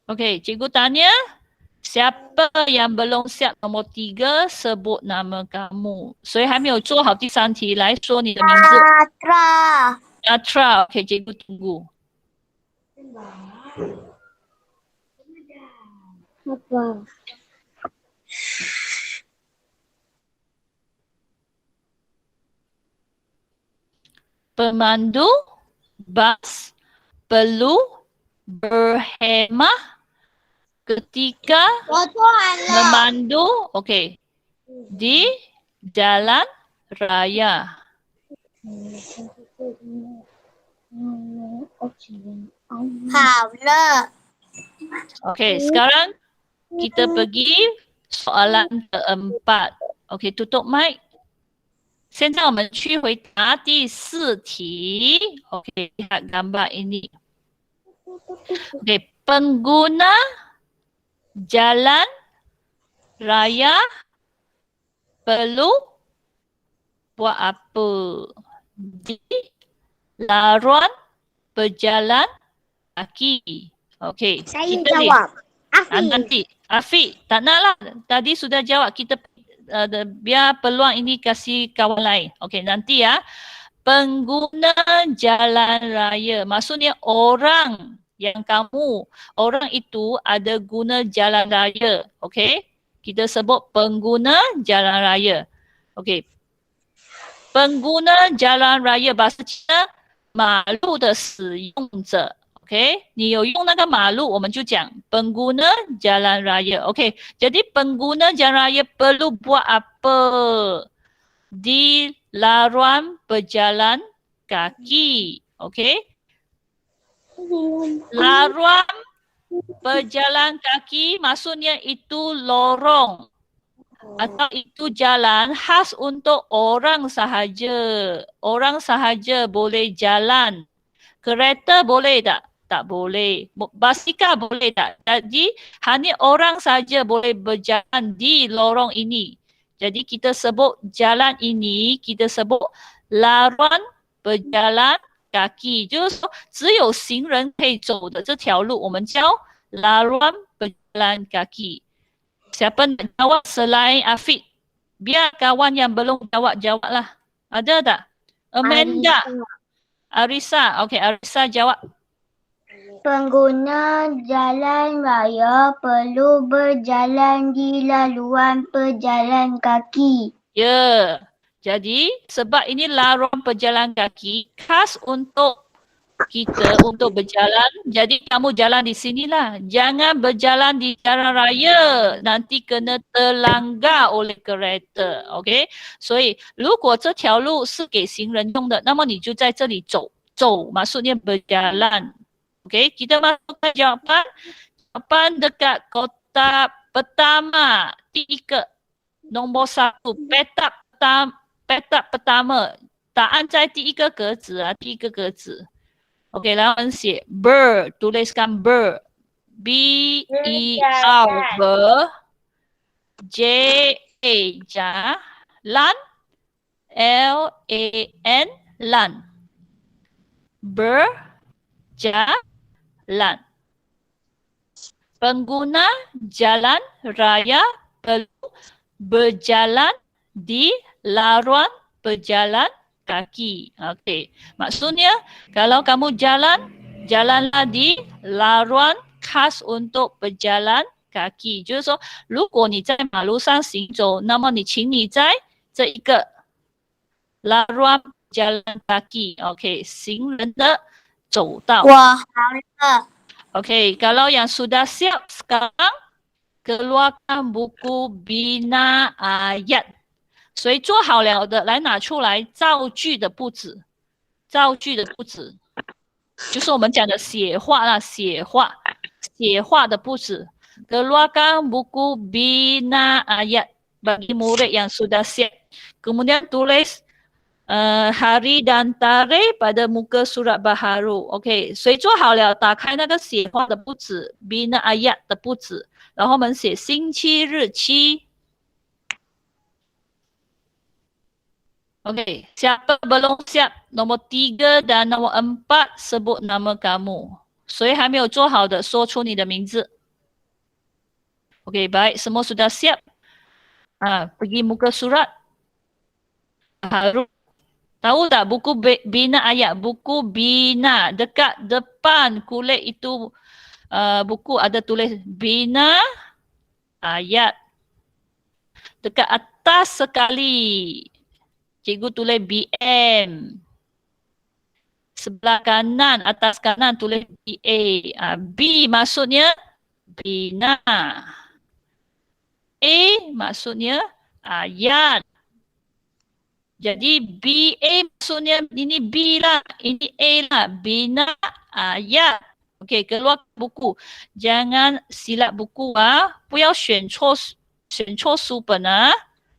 Okey, cikgu tanya, siapa yang belum siap nombor 3 sebut nama kamu. 谁还没有做好第三题来说你的名字。Atra. Okey, cikgu tunggu. Apa? Pemandu bas perlu berhemah ketika memandu, okey, di jalan raya. Okey, sekarang kita pergi soalan keempat. Okey, tutup mic. 现在我们去回答第4题。Okey, lihat gambar ini. Okey, pengguna jalan raya perlu buat apa di laluan berjalan kaki? Okey. Saya jawab. Nanti. Afiq, tak naklah. Tadi sudah jawab. Kita biar peluang ini kasih kawan lain. Okey, nanti ya. Pengguna jalan raya. Maksudnya orang yang orang itu ada guna jalan raya. Okey. Kita sebut pengguna jalan raya. Okey. Pengguna jalan raya bahasa Cina 马路的使用者。OK， 你有用那个马路，我们就讲 pengguna jalan raya. OK， jadi pengguna jalan raya perlu buat apa di laluan berjalan kaki. Okey? Laluan berjalan kaki maksudnya itu lorong atau itu jalan khas untuk orang sahaja. Orang sahaja boleh jalan. Kereta boleh tak? Tak boleh. Basikal boleh tak? Jadi hanya orang saja boleh berjalan di lorong ini. Jadi kita sebut jalan ini, kita sebut laluan berjalan kaki。就是说只有行人可以走的这条路，我们叫laluan berjalan kaki。Siapa nak jawab selain Afiq? Biar kawan yang belum jawab-jawablah. Ada tak? Amanda. Arisa. Okey, Arisa jawab. Pengguna jalan raya perlu berjalan di laluan pejalan kaki. Ya. Jadi sebab ini laluan pejalan kaki khas untuk kita untuk berjalan. Jadi kamu jalan di sinilah. Jangan berjalan di jalan raya. Nanti kena terlanggar oleh kereta. OK？ 所以如果这条路是给行人用的，那么你就在这里走。走 maksudnya berjalan. OK？ Kita masukkan jawapan. Jawapan dekat kotak pertama. Tiga. Nombor 1. Petak pertama. 答案在第一个格子啊，第一个格子。OK， 然后我们写 ber， tuliskan ber， B-E-R ber， J-A jalan， L-A-N lan， berjalan. Pengguna jalan raya perlu berjalan di laluan berjalan kaki. Okey. Maksudnya kalau kamu jalan, jalanlah di laluan khas untuk berjalan kaki. 就是说，如果你在马路上行走，那么请你在这一个 laluan jalan kaki. Okey, 行人的走道。我好了。 Okey, kalau yang sudah siap sekarang, keluarkan buku bina ayat. 谁做好了的来拿出来造句的布置，造句的布置就是我们讲的写话啦，写话的布置。Keluarkan buku bina ayat bagi murid yang sudah siap. Kemudian tulis hari dan tarikh pada muka surat baharu. OK， 谁做好了打开那个写话的布置 bina ayat 的布置，然后我们写星期日期。Okey, siapa belum siap? Nombor 3 dan nombor 4 sebut nama kamu. 谁还没有做好的说出你的名字。Okey, baik, semua sudah siap. Pergi muka surat. Tahu tak buku bina ayat? Buku bina dekat depan kulit itu buku ada tulis bina ayat. Dekat atas sekali cikgu tulis BM. Sebelah kanan, atas kanan tulis BA. B maksudnya bina. A maksudnya ayat. Jadi BA maksudnya ini B lah, ini A lah. Bina ayat. Okey, keluar buku. Jangan silap buku 不要选错书本啊。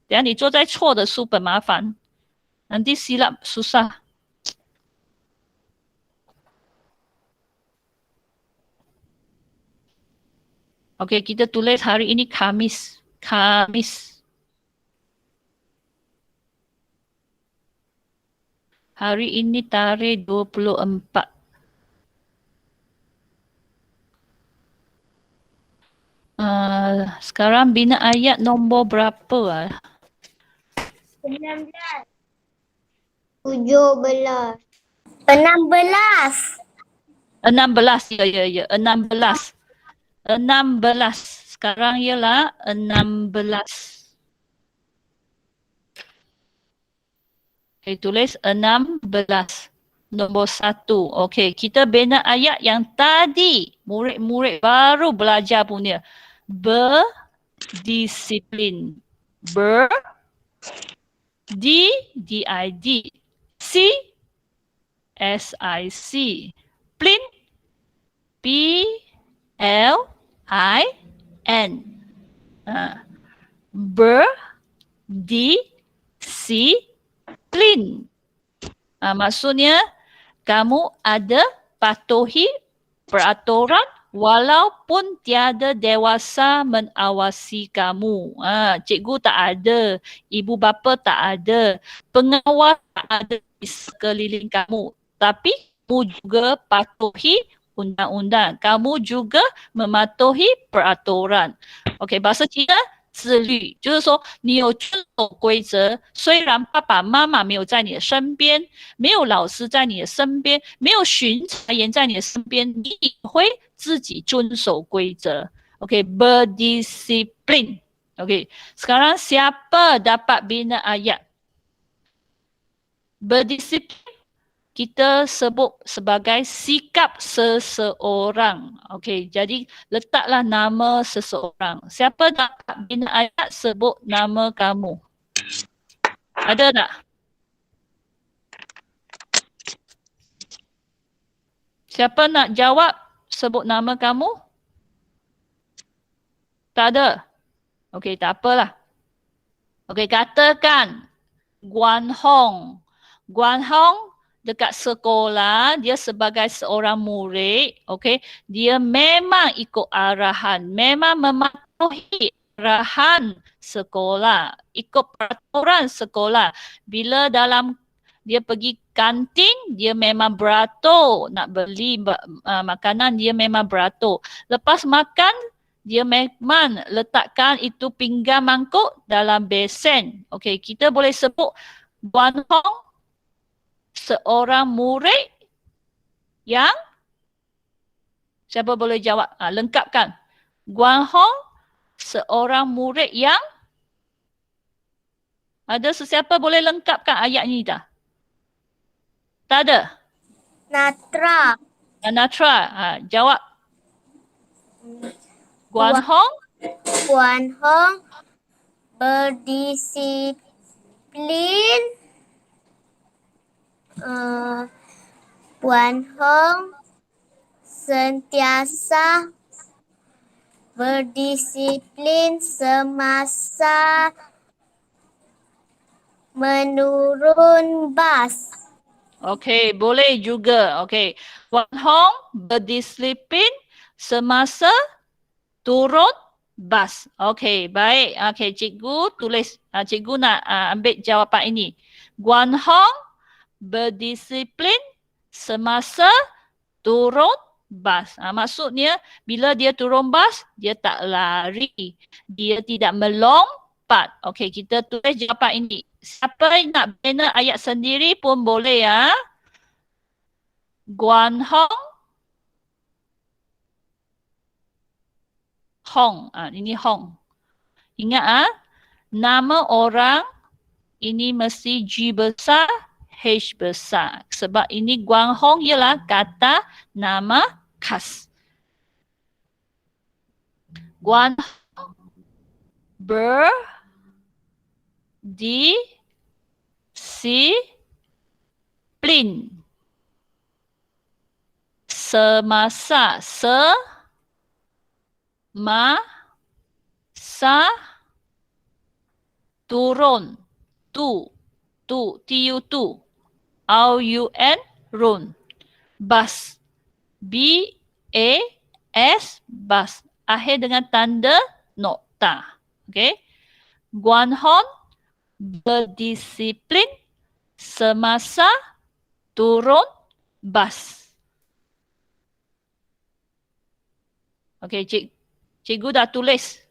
等下你坐在错的书本麻烦。Nanti silap susah. Okey, kita tulis hari ini Khamis. Hari ini tarikh 24. Sekarang bina ayat nombor berapa? 19. 17. 16. 16, ya. 16. Sekarang ialah 16. Okay, tulis 16. Nombor 1. Okey, kita bina ayat yang tadi murid-murid baru belajar punya. Berdisiplin. D, D-I-D. C, S-I-C. Plin, P-L-I-N. Berdisiplin. Maksudnya kamu ada patuhi peraturan walaupun tiada dewasa mengawasi kamu. Cikgu tak ada, ibu bapa tak ada, pengawas tak ada di sekeliling kamu. Tapi kamu juga patuhi undang-undang. Kamu juga mematuhi peraturan. Okey, bahasa Cina 自律，就是说你有遵守规则，虽然爸爸妈妈没有在你的身边，没有老师在你的身边，没有巡查员在你的身边，你也会自己遵守规则。OK, berdisiplin. OK, sekarang siapa dapat bina ayat? Berdisiplin kita sebut sebagai sikap seseorang. Okey, jadi letaklah nama seseorang. Siapa dapat bina ayat sebut nama kamu? Ada tak? Siapa nak jawab sebut nama kamu? Tak ada? Okey, tak apalah. Okey, katakan Guan Hong. Guan Hong dekat sekolah, dia sebagai seorang murid, okey, dia memang ikut arahan, memang mematuhi arahan sekolah, ikut peraturan sekolah. Bila dalam dia pergi kantin, dia memang beratur nak beli makanan, dia memang beratur. Lepas makan, dia memang letakkan itu pinggan mangkuk dalam besen. Okey, kita boleh sebut Guan Hong seorang murid yang siapa boleh jawab? Lengkapkan. Guan Hong seorang murid yang ada sesiapa boleh lengkapkan ayat ni tak? Tak ada? Natra. Natra, jawab. Guan Hong Berdisiplin. Guan Hong sentiasa berdisiplin semasa menurun bas. Okey, boleh juga. Okey. Guan Hong berdisiplin semasa turun bas. Okey, baik. Okey, cikgu tulis. Cikgu nak ambil jawapan ini. Guan Hong berdisiplin semasa turun bas. Maksudnya bila dia turun bas, dia tak lari. Dia tidak melompat. Okey, kita tulis jawapan ini. Siapa yang nak bina ayat sendiri pun boleh ya. Guan Hong. Hong. Ini Hong. Ingat nama orang ini mesti G besar, H besar. Sebab ini Guan Hong ialah kata nama khas. Guan Hong berdisiplin semasa turun R-U-N run bas B-A-S bas akhir dengan tanda nokta. Okey. Guan Hong berdisiplin semasa turun bas. Okey, cikgu dah tulis.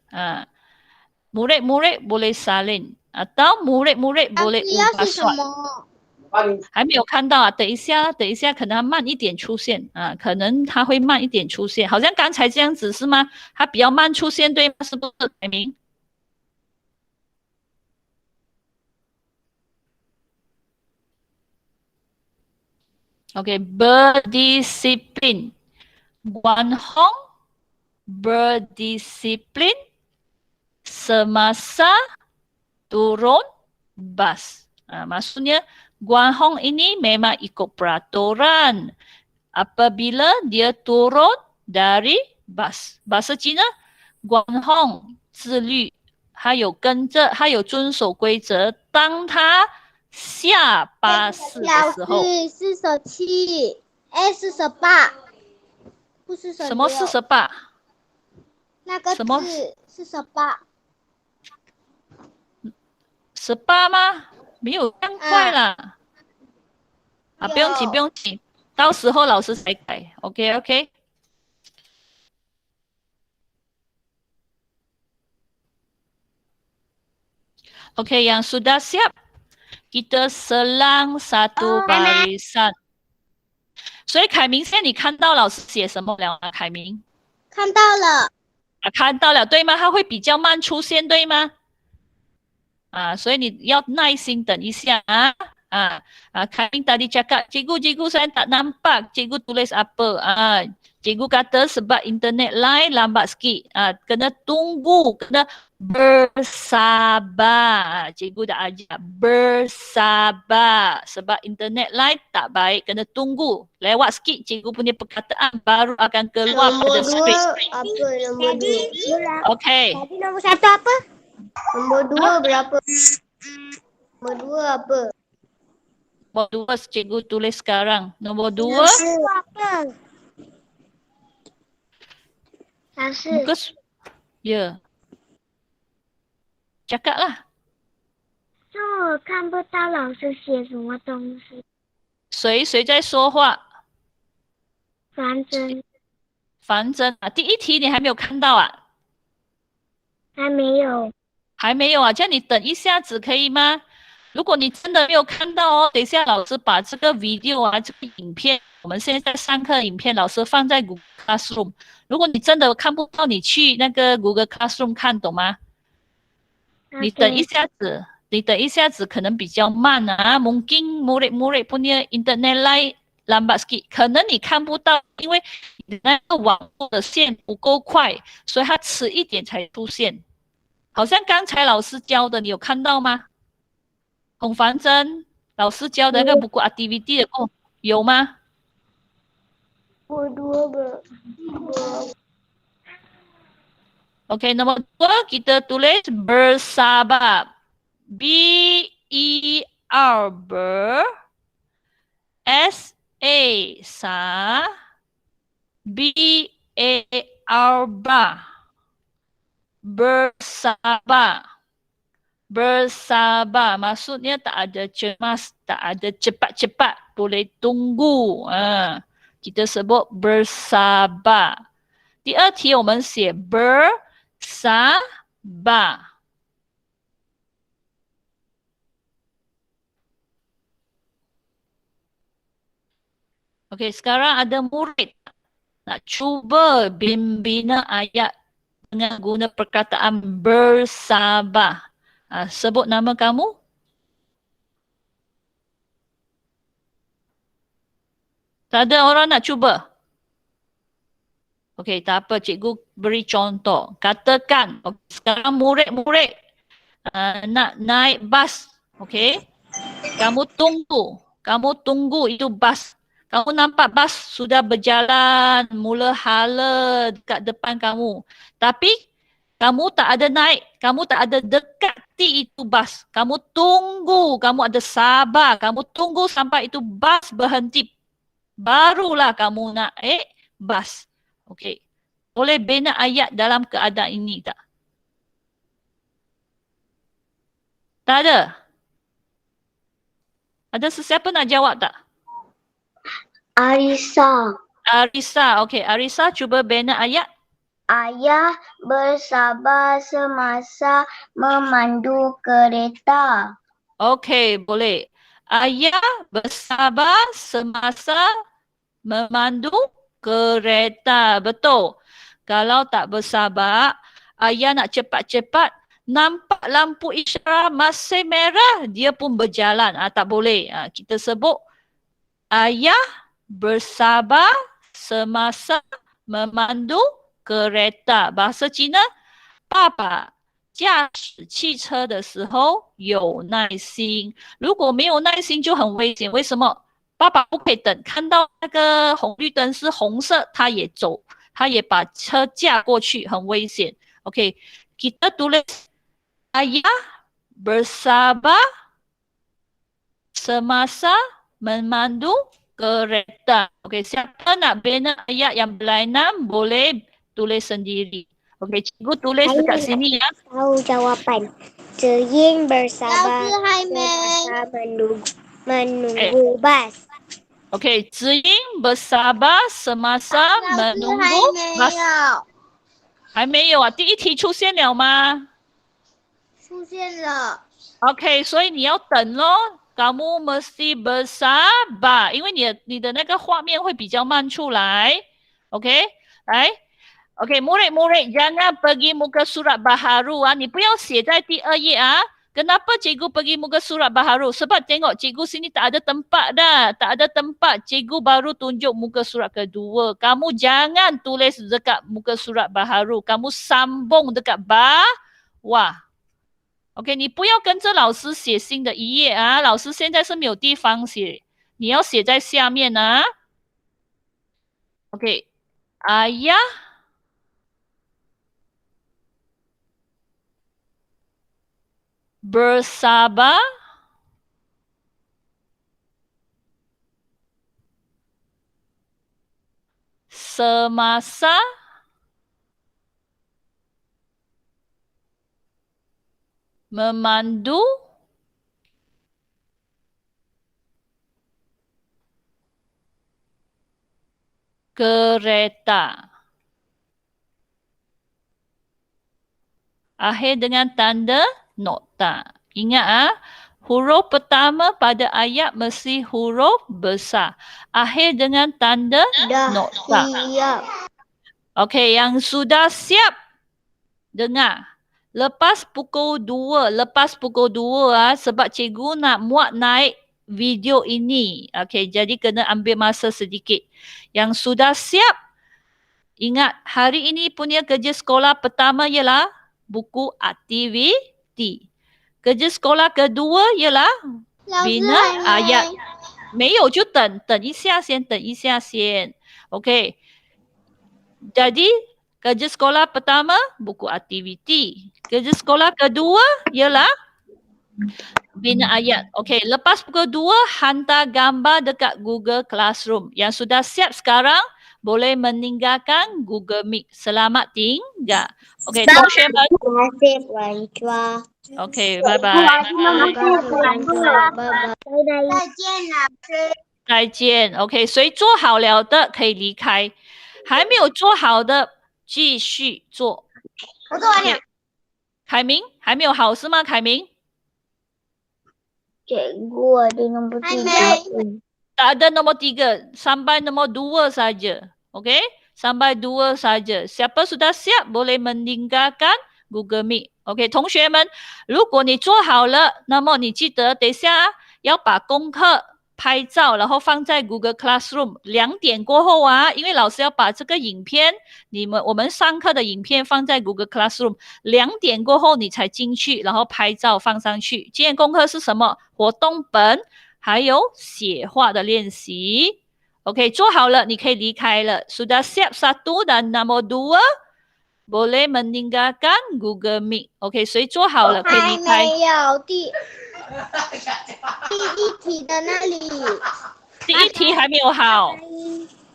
Murid-murid boleh salin atau murid-murid boleh ubah suat. 还没有看到等一下可能慢一点出现可能它会慢一点出现，好像刚才这样子是吗？它比较慢出现对吗？是不是改名？OK, berdisiplin. Guan Hong berdisiplin semasa turun bas. Maksudnya Guan Hong ini memang ikut peraturan apabila dia turun dari bas. Bahasa Cina 管控、自律，还有跟着，还有遵守规则。当他下巴士的时候， 47 48不是什么46 48？那个什么字是48 18吗？没有这样快啦。不用紧，不用紧，到时候老师才改。OK OK。OK， yang sudah siap, kita selang satu barisan。所以凯明，现在你看到老师写什么了吗？凯明？看到了。看到了，对吗？它会比较慢出现，对吗？所以你要耐心等一下啊。Kami tadi cakap, cikgu saya tak nampak cikgu tulis apa. Cikgu kata sebab internet line lambat sikit. Kena tunggu, kena bersabar. Cikgu dah ajar bersabar. Sebab internet line tak baik, kena tunggu. Lewat sikit cikgu punya perkataan baru akan keluar pada skrip. Apa nombor 2? Okey. Tadi nombor 1 apa? Nombor 2 berapa? Nombor 2 apa? Nombor 2 cikgu tulis sekarang. Nombor 2. Apa? Muka ya. Cakaplah. 我看不到老师写什么东西。谁在说话？反正反正第一题你还没有看到啊？还没有。还没有啊？这样你等一下子可以吗？如果你真的没有看到哦，等一下老师把这个 video 这个影片，我们现在上课的影片，老师放在 Google Classroom。如果你真的看不到，你去那个 Google Classroom 看，懂吗？你等一下子可能比较慢啊。Mungkin murid-murid punya internet line lambat sikit，可能你看不到，因为你那个网络的线不够快，所以它迟一点才出现。好像刚才老师教的，你有看到吗？孔凡珍老师教的那个buku activity 的有吗？我2 Okey, nombor 2 kita tulis bersabar. B-E-R ber. S-A sa. B-A-R ba. Bersabar. Bersabar maksudnya tak ada cemas, tak ada cepat-cepat, boleh tunggu. Kita sebut bersabar. 第二题我们写 bersabar. Okey, sekarang ada murid nak cuba bina ayat dengan guna perkataan bersabar. Sebut nama kamu. Tak ada orang nak cuba? Okey, tak apa. Cikgu beri contoh. Katakan, sekarang murid-murid nak naik bas. Okey. Kamu tunggu itu bas. Kamu nampak bas sudah berjalan, mula hala dekat depan kamu. Tapi kamu tak ada naik, kamu tak ada dekati itu bas. Kamu tunggu, kamu ada sabar. Kamu tunggu sampai itu bas berhenti. Barulah kamu naik bas. Okey. Boleh bina ayat dalam keadaan ini tak? Tak ada? Ada sesiapa nak jawab tak? Arisa. Arisa, okey. Arisa cuba bina ayat. Ayah bersabar semasa memandu kereta. Okey, boleh. Ayah bersabar semasa memandu kereta. Betul. Kalau tak bersabar, ayah nak cepat-cepat, nampak lampu isyarat masih merah, dia pun berjalan. Tak boleh. Kita sebut ayah bersabar semasa memandu kereta. Bahasa Cina, Papa 驾驶汽车的时候有耐心。如果没有耐心就很危险。为什么？爸爸不可以等，看到那个红绿灯是红色，他也走，他也把车驾过去，很危险。OK, kita tulis ayah bersabar semasa memandu kereta. Okey, siapa nak bina ayat yang berlainan boleh tulis sendiri. Okey, cikgu tulis Saya dekat nak sini ya. tahu jawapan. Ceyin bersabar 老师还没 semasa menunggu bas. Okey, Ziying bersabar semasa 老师 menunggu 还没 bas. 有还没有啊，第一题出现了吗出现了。 ？OK，所以你要等咯。Kamu mesti bersabar，因为你的那个画面会比较慢出来。OK，来，OK， murid-murid jangan pergi muka surat baharu ah，你不要写在第二页啊。Kenapa cikgu pergi muka surat baharu? Sebab tengok cikgu sini tak ada tempat dah. Tak ada tempat. Cikgu baru tunjuk muka surat kedua. Kamu jangan tulis dekat muka surat baharu. Kamu sambung dekat bawah. OK， 你不要跟着老师写新的一页啊。老师现在是没有地方写，你要写在下面啊。OK， ayah bersabar semasa memandu kereta. Akhir dengan tanda nokta. Ingat ah, huruf pertama pada ayat mesti huruf besar. Akhir dengan tanda Dah nokta. siap. Okey, yang sudah siap dengar. Lepas pukul 2 sebab cikgu nak muat naik video ini. Okey, jadi kena ambil masa sedikit. Yang sudah siap, ingat hari ini punya kerja sekolah pertama ialah buku aktiviti. Kerja sekolah kedua ialah 老师 bina 还 ayat. 没没有就等一下先，等一下先。OK. Jadi kerja sekolah pertama buku aktiviti. Kerja sekolah kedua ialah bina ayat. Okey, lepas pukul 2 hantar gambar dekat Google Classroom. Yang sudah siap sekarang boleh meninggalkan Google Meet. Selamat tinggal. Okey, 同学们。 Terima kasih Puan Chua. Okey, bye bye. Terima kasih Puan Chua. Bye bye. 再见，老师。再见。OK，谁做好了的可以离开，还没有做好的继续做。我做完了。凯明还没有好是吗？凯明 Cikgu ada nombor Hai, 3. tak ada nombor 3 sampai nombor 2 saja. OK， sampai 2 saja. Siapa sudah siap boleh meninggalkan Google Meet。OK， 同学们，如果你做好了，那么你记得等一下要把功课拍照，然后放在 Google Classroom。2点过后啊，因为老师要把这个影片，我们上课的影片放在 Google Classroom。2点过后你才进去，然后拍照放上去。今天功课是什么？活动本，还有写画的练习。OK， 做好了，你可以离开了。Sudah siap 1 dan nomor 2 boleh meninggalkan Google Meet。OK， 谁做好了可以还离开。没有第一题的那里。第一题还没有好。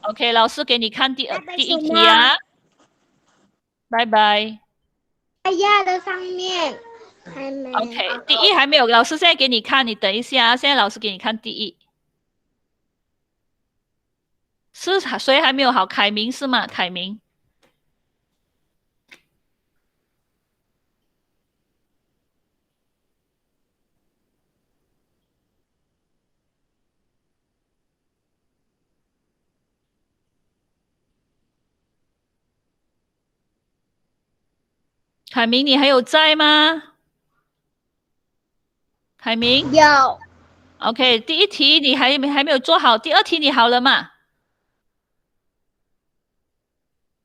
OK， 老师给你看第一题啊。拜拜。哎呀的上面还没。 OK， 第一还没有，老师现在给你看，你等一下啊。现在老师给你看第一。是谁还没有好？凯明是吗？凯明。凯明，你还有在吗？凯明有。 ，OK， 第一题你还没有做好，第二题你好了吗？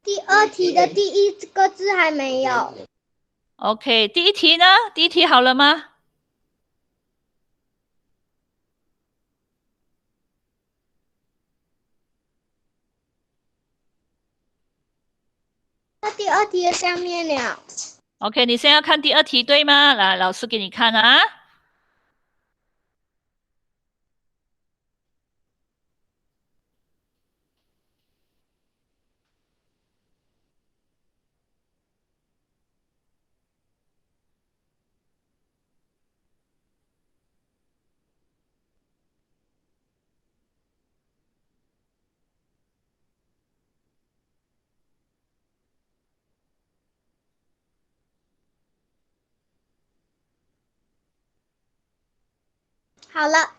第二题的第一个字还没有。OK，第一题呢？第一题好了吗？到第二题的上面了。 OK，你现在要看第二题对吗？来，老师给你看啊。好了，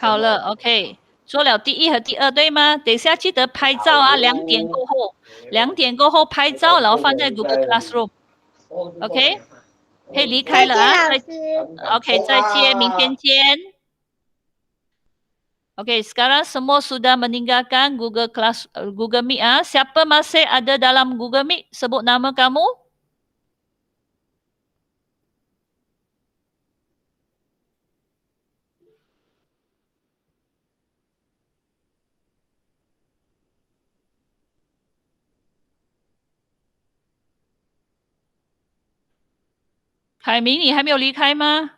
好了，OK，做了第一和第二对吗？等一下记得拍照啊，2点过后拍照，然后放在 Google Classroom，OK？可以离开再见，了啊，老师。 OK，再见，明天见。OK, sekarang semua sudah meninggalkan Google Meet ah. Siapa masih ada dalam Google Meet? Sebut nama kamu. Kai Ming, 你还没有离开吗？